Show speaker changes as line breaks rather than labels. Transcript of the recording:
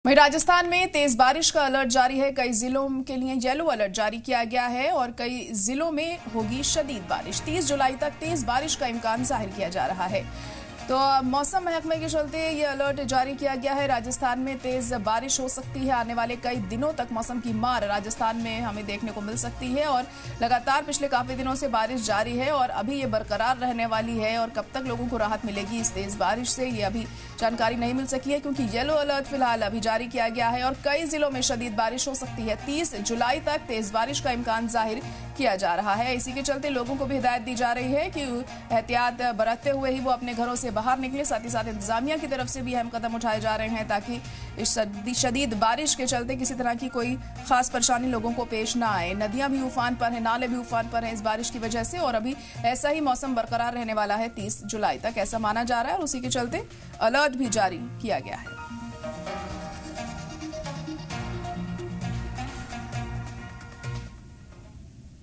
वहीं राजस्थान में तेज बारिश का अलर्ट जारी है। कई जिलों के लिए येलो अलर्ट जारी किया गया है और कई जिलों में होगी शदीद बारिश। 30 जुलाई तक तेज बारिश का इम्कान जाहिर किया जा रहा है। तो मौसम महकमे के चलते ये अलर्ट जारी किया गया है। राजस्थान में तेज बारिश हो सकती है। आने वाले कई दिनों तक मौसम की मार राजस्थान में हमें देखने को मिल सकती है और लगातार पिछले काफी दिनों से बारिश जारी है और अभी ये बरकरार रहने वाली है। और कब तक लोगों को राहत मिलेगी इस तेज बारिश से, ये अभी जानकारी नहीं मिल सकी है, क्योंकि येलो अलर्ट फिलहाल अभी जारी किया गया है और कई जिलों में शदीद बारिश हो सकती है। 30 जुलाई तक तेज बारिश का इम्कान जाहिर किया जा रहा है। इसी के चलते लोगों को भी हिदायत दी जा रही है कि एहतियात बरतते हुए ही वो अपने घरों से बाहर निकले। साथ ही साथ इंतजामिया की तरफ से भी अहम कदम उठाए जा रहे हैं ताकि इस शदीद बारिश के चलते किसी तरह की कोई खास परेशानी लोगों को पेश ना आए। नदियां भी उफान पर हैं, नाले भी उफान पर हैं इस बारिश की वजह से और अभी ऐसा ही मौसम बरकरार रहने वाला है 30 जुलाई तक, ऐसा माना जा रहा है और उसी के चलते अलर्ट भी जारी किया गया है।